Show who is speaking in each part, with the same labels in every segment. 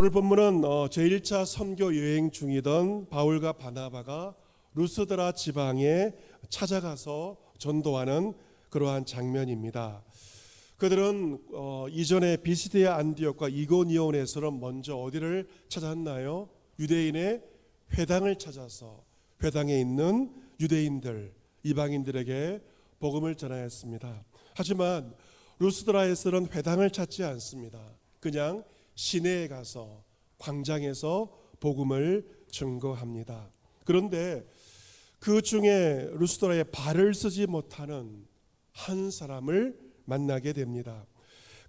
Speaker 1: 오늘 본문은 제1차 선교 여행 중이던 바울과 바나바가 루스드라 지방에 찾아가서 전도하는 그러한 장면입니다. 그들은 이전에 비시디아 안디옥과 이고니온에서는 먼저 어디를 찾았나요? 유대인의 회당을 찾아서 회당에 있는 유대인들, 이방인들에게 복음을 전하였습니다. 하지만 루스드라에서는 회당을 찾지 않습니다. 그냥 시내에 가서 광장에서 복음을 증거합니다. 그런데 그 중에 루스드라에 발을 쓰지 못하는 한 사람을 만나게 됩니다.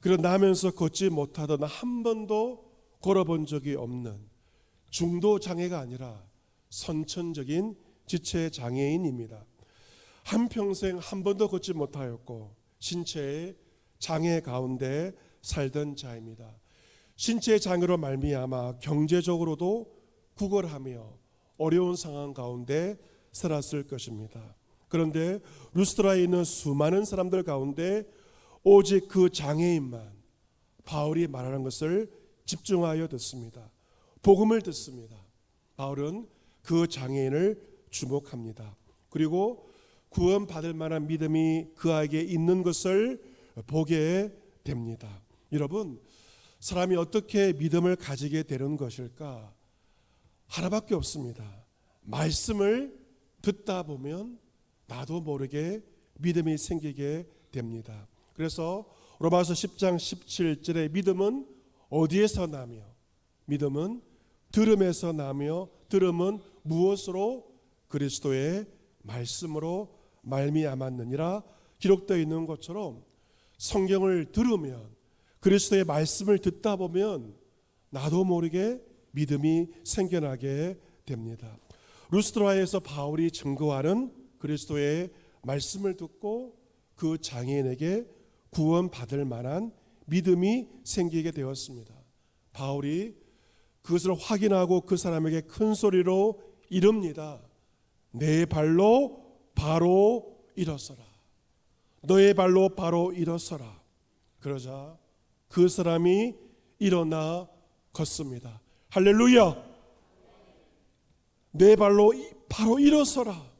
Speaker 1: 그리고 나면서 걷지 못하던 한 번도 걸어본 적이 없는 중도 장애가 아니라 선천적인 지체 장애인입니다. 한평생 한 번도 걷지 못하였고 신체의 장애 가운데 살던 자입니다. 신체의 장애로 말미암아 경제적으로도 구걸하며 어려운 상황 가운데 살았을 것입니다. 그런데 루스드라에 있는 수많은 사람들 가운데 오직 그 장애인만 바울이 말하는 것을 집중하여 듣습니다. 복음을 듣습니다. 바울은 그 장애인을 주목합니다. 그리고 구원받을 만한 믿음이 그에게 있는 것을 보게 됩니다. 여러분, 사람이 어떻게 믿음을 가지게 되는 것일까? 하나밖에 없습니다. 말씀을 듣다 보면 나도 모르게 믿음이 생기게 됩니다. 그래서 로마서 10장 17절에 믿음은 어디에서 나며 믿음은 들음에서 나며 들음은 무엇으로? 그리스도의 말씀으로 말미암았느니라 기록되어 있는 것처럼 성경을 들으면 그리스도의 말씀을 듣다 보면 나도 모르게 믿음이 생겨나게 됩니다. 루스드라에서 바울이 증거하는 그리스도의 말씀을 듣고 그 장애인에게 구원받을 만한 믿음이 생기게 되었습니다. 바울이 그것을 확인하고 그 사람에게 큰 소리로 이릅니다. 내 발로 바로 일어서라. 너의 발로 바로 일어서라. 그러자 그 사람이 일어나 걷습니다. 할렐루야. 내 발로 바로 일어서라.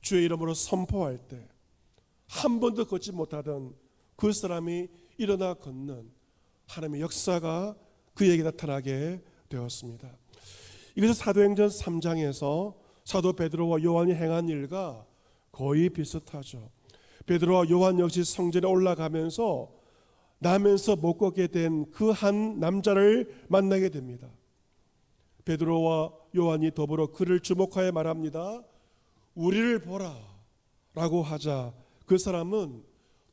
Speaker 1: 주의 이름으로 선포할 때 한 번도 걷지 못하던 그 사람이 일어나 걷는 하나님의 역사가 그에게 나타나게 되었습니다. 이것은 사도행전 3장에서 사도 베드로와 요한이 행한 일과 거의 비슷하죠. 베드로와 요한 역시 성전에 올라가면서 나면서 못 걷게 된 그 한 남자를 만나게 됩니다. 베드로와 요한이 더불어 그를 주목하여 말합니다. 우리를 보라 라고 하자 그 사람은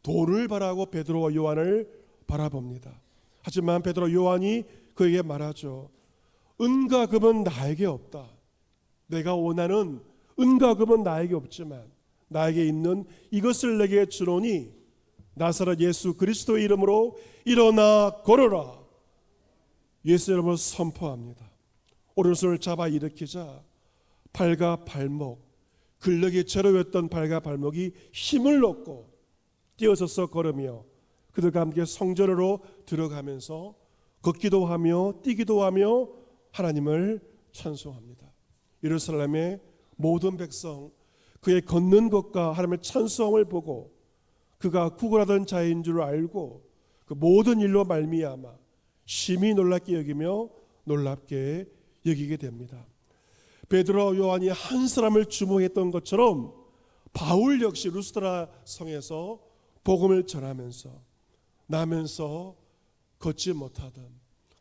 Speaker 1: 돈을 바라고 베드로와 요한을 바라봅니다. 하지만 베드로와 요한이 그에게 말하죠. 은과 금은 나에게 없다. 내가 원하는 은과 금은 나에게 없지만 나에게 있는 이것을 내게 주노니 나사렛 예수 그리스도의 이름으로 일어나 걸어라. 예수 이름으로 선포합니다. 오른손을 잡아 일으키자 발과 발목, 근력이 저려했던 발과 발목이 힘을 얻고 뛰어서서 걸으며 그들과 함께 성전으로 들어가면서 걷기도 하며 뛰기도 하며 하나님을 찬송합니다. 예루살렘의 모든 백성 그의 걷는 것과 하나님의 찬송을 보고 그가 구걸하던 자인 줄 알고 그 모든 일로 말미암아 심히 놀랍게 여기며 놀랍게 여기게 됩니다. 베드로와 요한이 한 사람을 주목했던 것처럼 바울 역시 루스드라 성에서 복음을 전하면서 나면서 걷지 못하던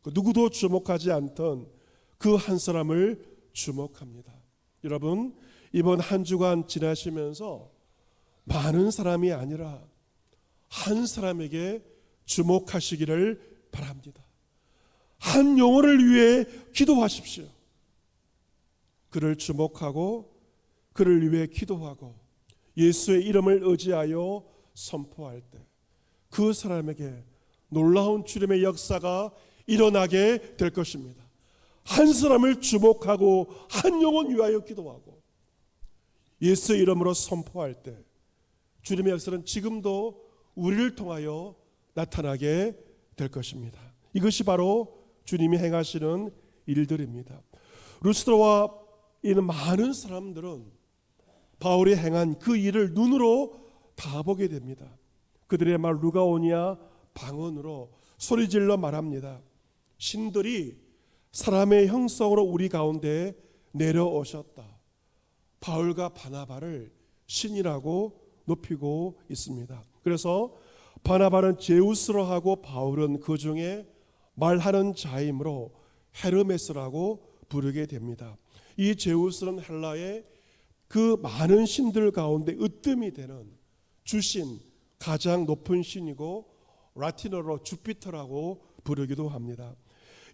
Speaker 1: 누구도 주목하지 않던 그 한 사람을 주목합니다. 여러분, 이번 한 주간 지나시면서 많은 사람이 아니라 한 사람에게 주목하시기를 바랍니다. 한 영혼을 위해 기도하십시오. 그를 주목하고 그를 위해 기도하고 예수의 이름을 의지하여 선포할 때 그 사람에게 놀라운 주님의 역사가 일어나게 될 것입니다. 한 사람을 주목하고 한 영혼 위하여 기도하고 예수의 이름으로 선포할 때 주님의 역사는 지금도 우리를 통하여 나타나게 될 것입니다. 이것이 바로 주님이 행하시는 일들입니다. 루스드라와 있는 많은 사람들은 바울이 행한 그 일을 눈으로 다 보게 됩니다. 그들의 말 루가오니아 방언으로 소리질러 말합니다. 신들이 사람의 형성으로 우리 가운데 내려오셨다. 바울과 바나바를 신이라고 높이고 있습니다. 그래서 바나바는 제우스로 하고 바울은 그 중에 말하는 자이므로 헤르메스라고 부르게 됩니다. 이 제우스는 헬라의 그 많은 신들 가운데 으뜸이 되는 주신, 가장 높은 신이고 라틴어로 주피터라고 부르기도 합니다.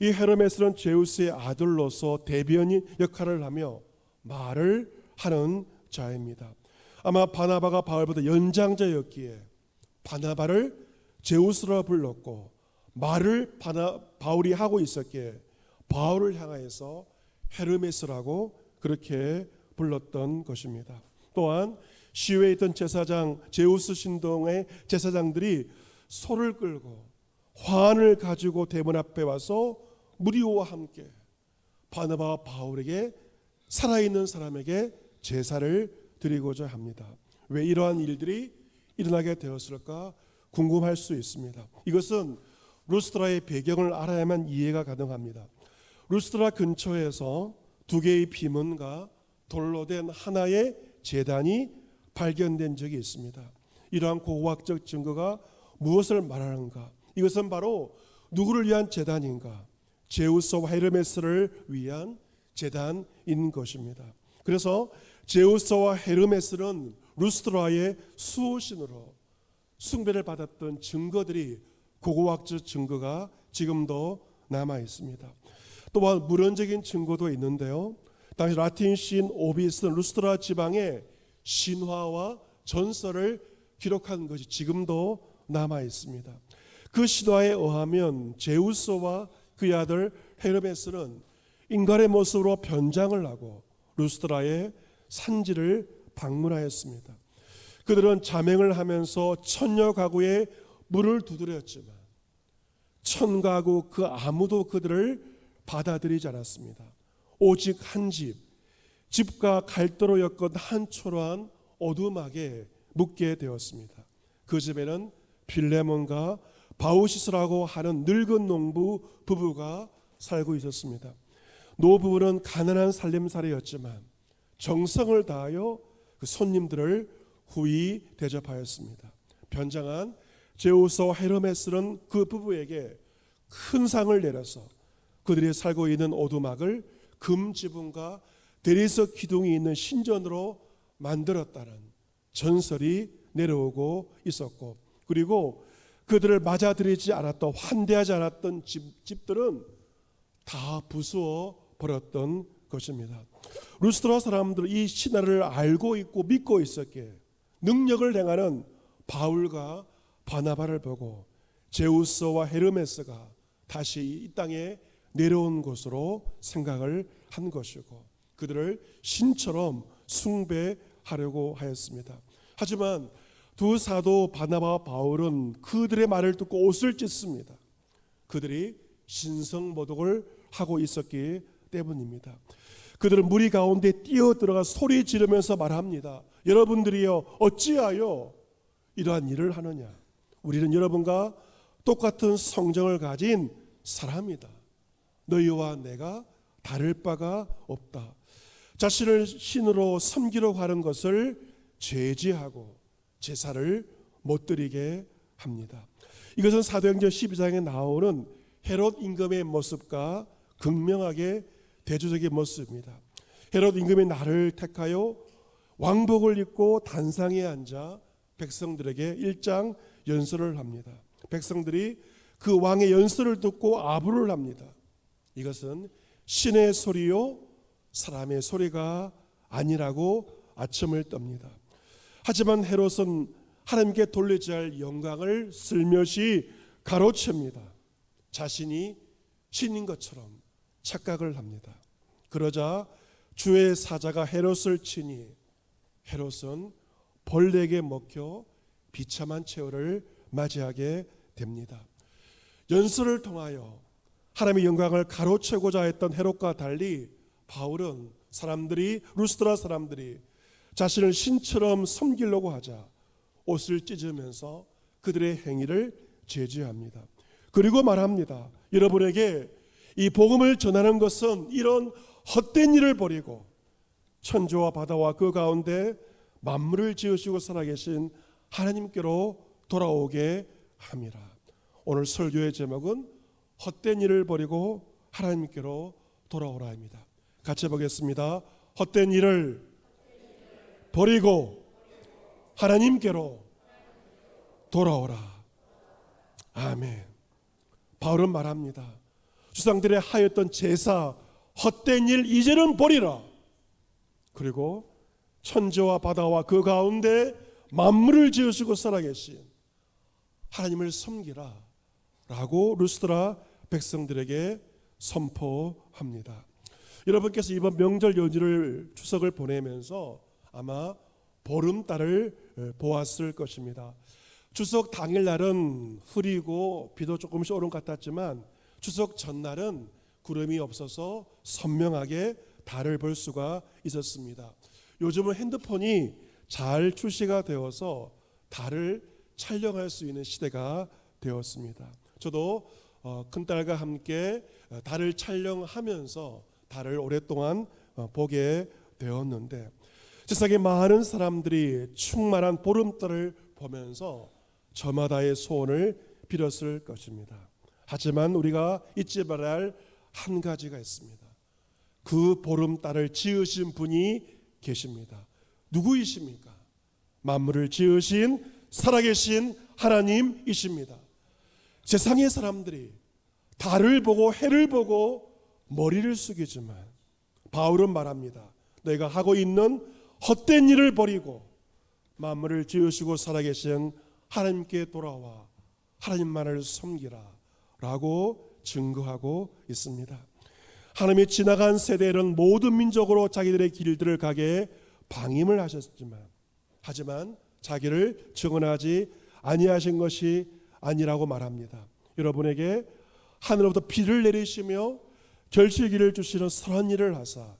Speaker 1: 이 헤르메스는 제우스의 아들로서 대변인 역할을 하며 말을 하는 자입니다. 아마 바나바가 바울보다 연장자였기에 바나바를 제우스라 불렀고 말을 바울이 하고 있었기에 바울을 향하여서 헤르메스라고 그렇게 불렀던 것입니다. 또한 시외에 있던 제사장, 제우스 신동의 제사장들이 소를 끌고 화환을 가지고 대문 앞에 와서 무리와 함께 바나바와 바울에게 살아있는 사람에게 제사를 드리고자 합니다. 왜 이러한 일들이 일어나게 되었을까 궁금할 수 있습니다. 이것은 루스드라의 배경을 알아야만 이해가 가능합니다. 루스드라 근처에서 두 개의 비문과 돌로 된 하나의 제단이 발견된 적이 있습니다. 이러한 고고학적 증거가 무엇을 말하는가? 이것은 바로 누구를 위한 제단인가? 제우스와 헤르메스를 위한 제단인 것입니다. 그래서 제우스와 헤르메스는 루스드라의 수호신으로 숭배를 받았던 증거들이 고고학적 증거가 지금도 남아 있습니다. 또한 물언적인 증거도 있는데요. 당시 라틴 시인 오비스는 루스드라 지방의 신화와 전설을 기록한 것이 지금도 남아 있습니다. 그 신화에 의하면 제우스와 그의 아들 헤르메스는 인간의 모습으로 변장을 하고 루스드라의 산지를 방문하였습니다. 그들은 자맹을 하면서 천여 가구에 문을 두드렸지만 천 가구 그 아무도 그들을 받아들이지 않았습니다. 오직 한 집과 갈대로 엮은 한 초라한 오두막에 묵게 되었습니다. 그 집에는 빌레몬과 바우시스라고 하는 늙은 농부 부부가 살고 있었습니다. 노부부는 가난한 살림살이였지만 정성을 다하여 그 손님들을 후히 대접하였습니다. 변장한 제우스와 헤르메스는 그 부부에게 큰 상을 내려서 그들이 살고 있는 오두막을 금 지붕과 대리석 기둥이 있는 신전으로 만들었다는 전설이 내려오고 있었고, 그리고 그들을 맞아들이지 않았던, 환대하지 않았던 집들은 다 부수어 버렸던 것입니다. 루스드라 사람들은 이 신화를 알고 있고 믿고 있었기에 능력을 행하는 바울과 바나바를 보고 제우스와 헤르메스가 다시 이 땅에 내려온 것으로 생각을 한 것이고 그들을 신처럼 숭배하려고 하였습니다. 하지만 두 사도 바나바와 바울은 그들의 말을 듣고 옷을 찢습니다. 그들이 신성모독을 하고 있었기 때문입니다. 그들은 무리 가운데 뛰어들어가 소리 지르면서 말합니다. 여러분들이여 어찌하여 이러한 일을 하느냐? 우리는 여러분과 똑같은 성정을 가진 사람이다. 너희와 내가 다를 바가 없다. 자신을 신으로 섬기려고 하는 것을 제지하고 제사를 못 드리게 합니다. 이것은 사도행전 12장에 나오는 헤롯 임금의 모습과 극명하게 대조적인 모습입니다. 헤롯 임금이 나를 택하여 왕복을 입고 단상에 앉아 백성들에게 일장 연설을 합니다. 백성들이 그 왕의 연설을 듣고 아부를 합니다. 이것은 신의 소리요 사람의 소리가 아니라고 아첨을 떱니다. 하지만 헤롯은 하나님께 돌리지 할 영광을 슬며시 가로챕니다. 자신이 신인 것처럼 착각을 합니다. 그러자 주의 사자가 헤롯을 치니 헤롯은 벌레에게 먹혀 비참한 최후를 맞이하게 됩니다. 연설을 통하여 하나님의 영광을 가로채고자 했던 헤롯과 달리 바울은 루스드라 사람들이 자신을 신처럼 섬기려고 하자 옷을 찢으면서 그들의 행위를 제지합니다. 그리고 말합니다. 여러분에게 이 복음을 전하는 것은 이런 헛된 일을 버리고 천지와 바다와 그 가운데 만물을 지으시고 살아계신 하나님께로 돌아오게 함이라. 오늘 설교의 제목은 헛된 일을 버리고 하나님께로 돌아오라입니다. 같이 보겠습니다. 헛된 일을 버리고 하나님께로 돌아오라. 아멘. 바울은 말합니다. 조상들의 하였던 제사, 헛된 일 이제는 버리라. 그리고 천지와 바다와 그 가운데 만물을 지으시고 살아계신 하나님을 섬기라 라고 루스드라 백성들에게 선포합니다. 여러분께서 이번 명절 연휴를 추석을 보내면서 아마 보름달을 보았을 것입니다. 추석 당일날은 흐리고 비도 조금씩 오는 것 같았지만 추석 전날은 구름이 없어서 선명하게 달을 볼 수가 있었습니다. 요즘은 핸드폰이 잘 출시가 되어서 달을 촬영할 수 있는 시대가 되었습니다. 저도 큰딸과 함께 달을 촬영하면서 달을 오랫동안 보게 되었는데 세상에 많은 사람들이 충만한 보름달을 보면서 저마다의 소원을 빌었을 것입니다. 하지만 우리가 잊지 말아야 할 한 가지가 있습니다. 그 보름달을 지으신 분이 계십니다. 누구이십니까? 만물을 지으신 살아계신 하나님이십니다. 세상의 사람들이 달을 보고 해를 보고 머리를 숙이지만 바울은 말합니다. 너희가 하고 있는 헛된 일을 버리고 만물을 지으시고 살아계신 하나님께 돌아와 하나님만을 섬기라 라고 증거하고 있습니다. 하나님이 지나간 세대에는 모든 민족으로 자기들의 길들을 가게 방임을 하지만 자기를 증언하지 아니하신 것이 아니라고 말합니다. 여러분에게 하늘로부터 비를 내리시며 결실기를 주시는 선한 일을 하사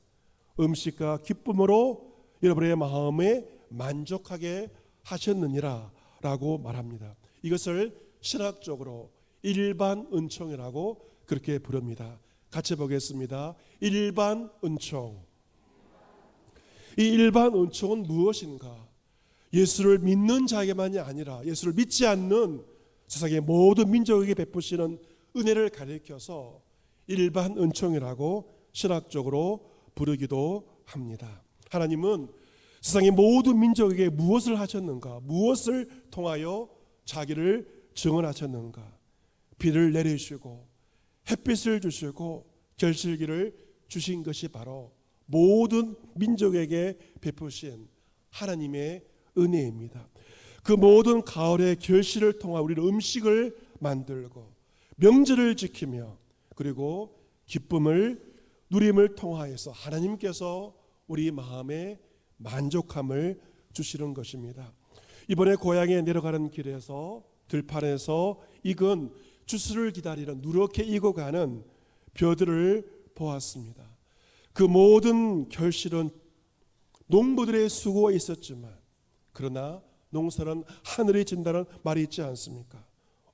Speaker 1: 음식과 기쁨으로 여러분의 마음에 만족하게 하셨느니라 라고 말합니다. 이것을 신학적으로 일반 은총이라고 그렇게 부릅니다. 같이 보겠습니다. 일반 은총. 이 일반 은총은 무엇인가? 예수를 믿는 자에게만이 아니라 예수를 믿지 않는 세상의 모든 민족에게 베푸시는 은혜를 가리켜서 일반 은총이라고 신학적으로 부르기도 합니다. 하나님은 세상의 모든 민족에게 무엇을 하셨는가? 무엇을 통하여 자기를 증언하셨는가? 비를 내리시고 햇빛을 주시고 결실기를 주신 것이 바로 모든 민족에게 베푸신 하나님의 은혜입니다. 그 모든 가을의 결실을 통하 우리는 음식을 만들고 명절을 지키며 그리고 기쁨을 누림을 통하여서 하나님께서 우리 마음에 만족함을 주시는 것입니다. 이번에 고향에 내려가는 길에서 들판에서 익은 주스를 기다리는 누렇게 익어가는 벼들을 보았습니다. 그 모든 결실은 농부들의 수고가 있었지만 그러나 농사는 하늘이 진다는 말이 있지 않습니까?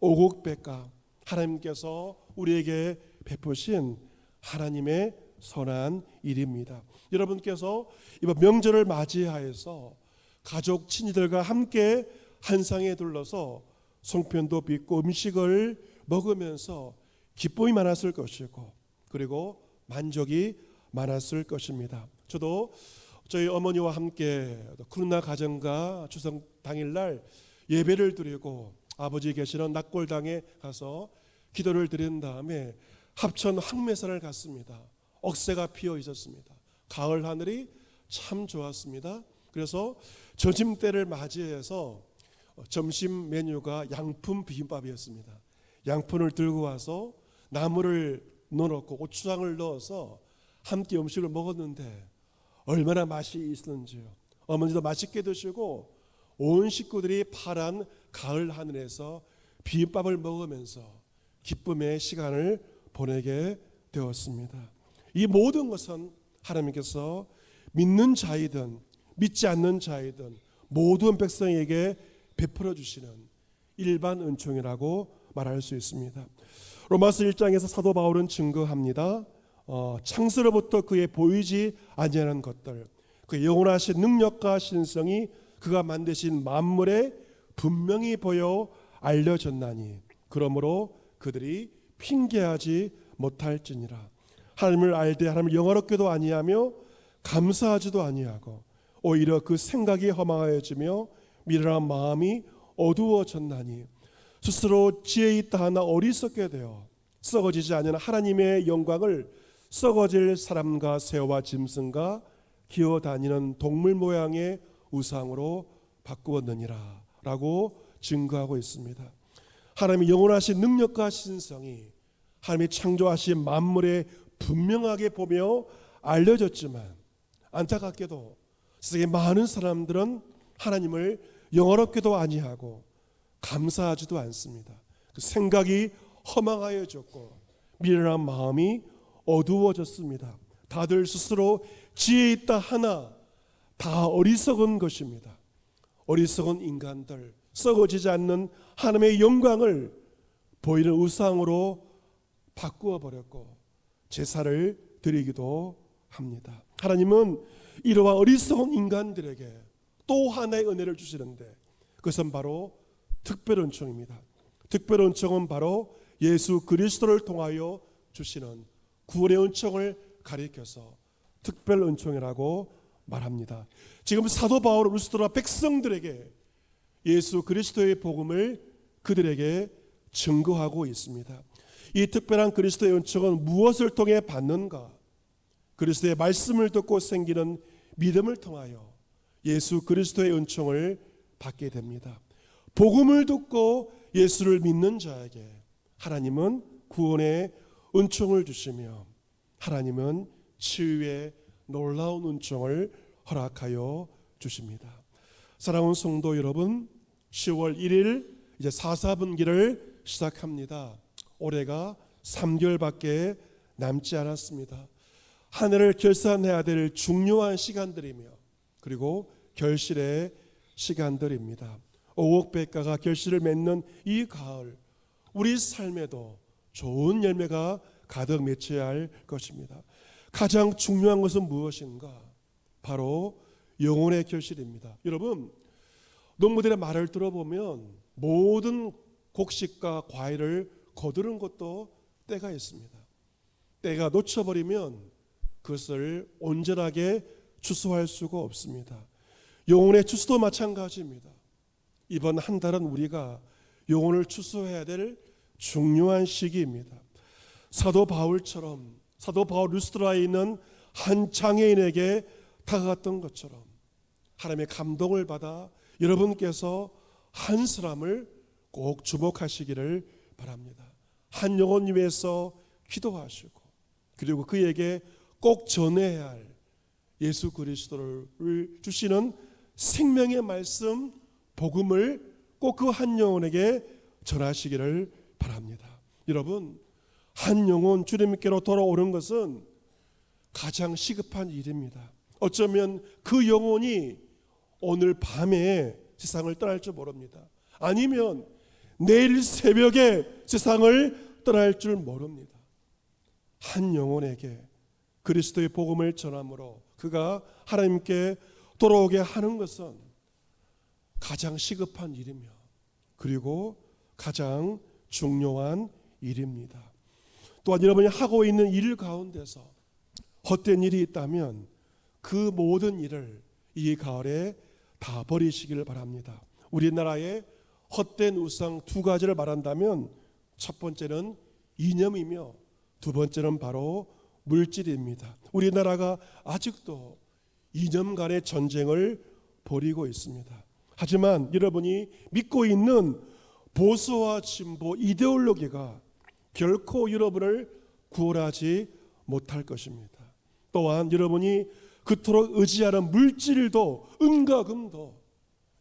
Speaker 1: 오곡백과 하나님께서 우리에게 베푸신 하나님의 선한 일입니다. 여러분께서 이번 명절을 맞이하여서 가족 친지들과 함께 한 상에 둘러서 송편도 빚고 음식을 먹으면서 기쁨이 많았을 것이고 그리고 만족이 많았을 것입니다. 저도 저희 어머니와 함께 코로나 가정과 추석 당일날 예배를 드리고 아버지 계시는 낙골당에 가서 기도를 드린 다음에 합천 황매산을 갔습니다. 억새가 피어 있었습니다. 가을 하늘이 참 좋았습니다. 그래서 점심때를 맞이해서 점심 메뉴가 양푼 비빔밥이었습니다. 양푼을 들고 와서 나물을 넣어놓고 고추장을 넣어서 함께 음식을 먹었는데 얼마나 맛이 있었는지요. 어머니도 맛있게 드시고 온 식구들이 파란 가을 하늘에서 비빔밥을 먹으면서 기쁨의 시간을 보내게 되었습니다. 이 모든 것은 하나님께서 믿는 자이든 믿지 않는 자이든 모든 백성에게 베풀어 주시는 일반 은총이라고 말할 수 있습니다. 로마서 1장에서 사도 바울은 증거합니다. 창세로부터 그의 보이지 아니하는 것들, 그의 영원하신 능력과 신성이 그가 만드신 만물에 분명히 보여 알려졌나니 그러므로 그들이 핑계하지 못할지니라. 하나님을 알되 하나님을 영화롭게도 아니하며 감사하지도 아니하고 오히려 그 생각이 허망하여지며 미련한 마음이 어두워졌나니 스스로 지혜 있다 하나 어리석게 되어 썩어지지 않는 하나님의 영광을 썩어질 사람과 새와 짐승과 기어다니는 동물 모양의 우상으로 바꾸었느니라 라고 증거하고 있습니다. 하나님의 영원하신 능력과 신성이 하나님이 창조하신 만물에 분명하게 보며 알려졌지만 안타깝게도 세상에 많은 사람들은 하나님을 영화롭게도 아니하고 감사하지도 않습니다. 그 생각이 허망하여졌고 미련한 마음이 어두워졌습니다. 다들 스스로 지혜 있다 하나 다 어리석은 것입니다. 어리석은 인간들, 썩어지지 않는 하나님의 영광을 보이는 우상으로 바꾸어 버렸고 제사를 드리기도 합니다. 하나님은 이러한 어리석은 인간들에게 또 하나의 은혜를 주시는데 그것은 바로 특별 은총입니다. 특별 은총은 바로 예수 그리스도를 통하여 주시는 구원의 은총을 가리켜서 특별 은총이라고 말합니다. 지금 사도 바울은 루스드라 백성들에게 예수 그리스도의 복음을 그들에게 증거하고 있습니다. 이 특별한 그리스도의 은총은 무엇을 통해 받는가? 그리스도의 말씀을 듣고 생기는 믿음을 통하여 예수 그리스도의 은총을 받게 됩니다. 복음을 듣고 예수를 믿는 자에게 하나님은 구원의 은총을 주시며 하나님은 치유의 놀라운 은총을 허락하여 주십니다. 사랑하는 성도 여러분, 10월 1일 이제 사사분기를 시작합니다. 올해가 3개월밖에 남지 않았습니다. 한 해를 결산해야 될 중요한 시간들이며 그리고 결실의 시간들입니다. 오곡백과가 결실을 맺는 이 가을, 우리 삶에도 좋은 열매가 가득 맺혀야 할 것입니다. 가장 중요한 것은 무엇인가? 바로 영혼의 결실입니다. 여러분, 농부들의 말을 들어보면 모든 곡식과 과일을 거두는 것도 때가 있습니다. 때가 놓쳐버리면 그것을 온전하게 추수할 수가 없습니다. 영혼의 추수도 마찬가지입니다. 이번 한 달은 우리가 영혼을 추수해야 될 중요한 시기입니다. 사도 바울처럼 사도 바울 루스드라에 있는 한 장애인에게 다가갔던 것처럼 하나님의 감동을 받아 여러분께서 한 사람을 꼭 주목하시기를 바랍니다. 한 영혼 위해서 기도하시고 그리고 그에게 꼭 전해야 할 예수 그리스도를 주시는 생명의 말씀 복음을 꼭 그 한 영혼에게 전하시기를 바랍니다. 여러분, 한 영혼 주님께로 돌아오는 것은 가장 시급한 일입니다. 어쩌면 그 영혼이 오늘 밤에 세상을 떠날 줄 모릅니다. 아니면 내일 새벽에 세상을 떠날 줄 모릅니다. 한 영혼에게 그리스도의 복음을 전함으로 그가 하나님께 돌아오게 하는 것은 가장 시급한 일이며 그리고 가장 중요한 일입니다. 또한 여러분이 하고 있는 일 가운데서 헛된 일이 있다면 그 모든 일을 이 가을에 다 버리시기를 바랍니다. 우리나라의 헛된 우상 두 가지를 말한다면 첫 번째는 이념이며 두 번째는 바로 물질입니다. 우리나라가 아직도 이념 간의 전쟁을 벌이고 있습니다. 하지만 여러분이 믿고 있는 보수와 진보 이데올로기가 결코 여러분을 구원하지 못할 것입니다. 또한 여러분이 그토록 의지하는 물질도 은과 금도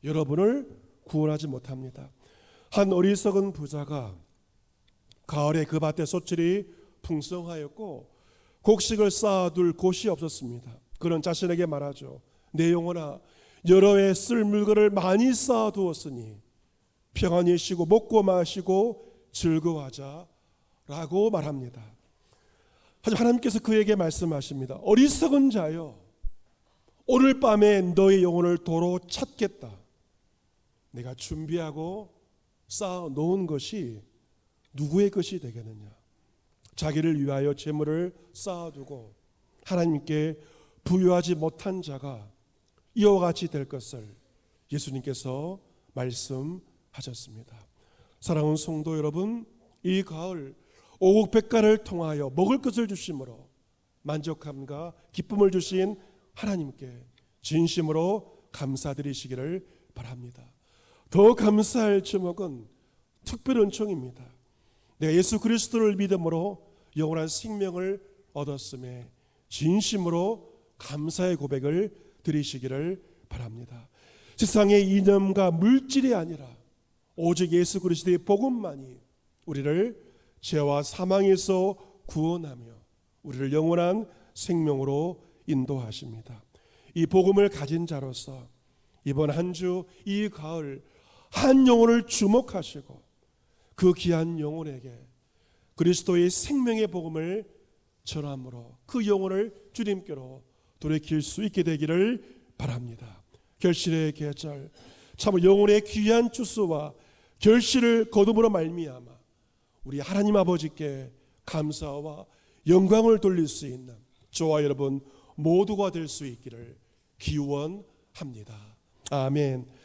Speaker 1: 여러분을 구원하지 못합니다. 한 어리석은 부자가 가을에 그 밭에 소출이 풍성하였고 곡식을 쌓아둘 곳이 없었습니다. 그런 자신에게 말하죠. 내 영혼아, 여러 해 쓸 물건을 많이 쌓아두었으니 평안히 쉬고 먹고 마시고 즐거워하자 라고 말합니다. 하지만 하나님께서 그에게 말씀하십니다. 어리석은 자여, 오늘 밤에 너의 영혼을 도로 찾겠다. 내가 준비하고 쌓아놓은 것이 누구의 것이 되겠느냐. 자기를 위하여 재물을 쌓아두고 하나님께 부여하지 못한 자가 이와 같이 될 것을 예수님께서 말씀하셨습니다. 사랑하는 성도 여러분, 이 가을 오곡백과를 통하여 먹을 것을 주심으로 만족함과 기쁨을 주신 하나님께 진심으로 감사드리시기를 바랍니다. 더 감사할 제목은 특별 은총입니다. 내가 예수 그리스도를 믿음으로 영원한 생명을 얻었음에 진심으로 감사의 고백을 드리시기를 바랍니다. 세상의 이념과 물질이 아니라 오직 예수 그리스도의 복음만이 우리를 죄와 사망에서 구원하며 우리를 영원한 생명으로 인도하십니다. 이 복음을 가진 자로서 이번 한 주 이 가을 한 영혼을 주목하시고 그 귀한 영혼에게 그리스도의 생명의 복음을 전함으로 그 영혼을 주님께로 돌이킬 수 있게 되기를 바랍니다. 결실의 계절, 참 영혼의 귀한 주수와 결실을 거둠으로 말미암아 우리 하나님 아버지께 감사와 영광을 돌릴 수 있는 저와 여러분 모두가 될 수 있기를 기원합니다. 아멘.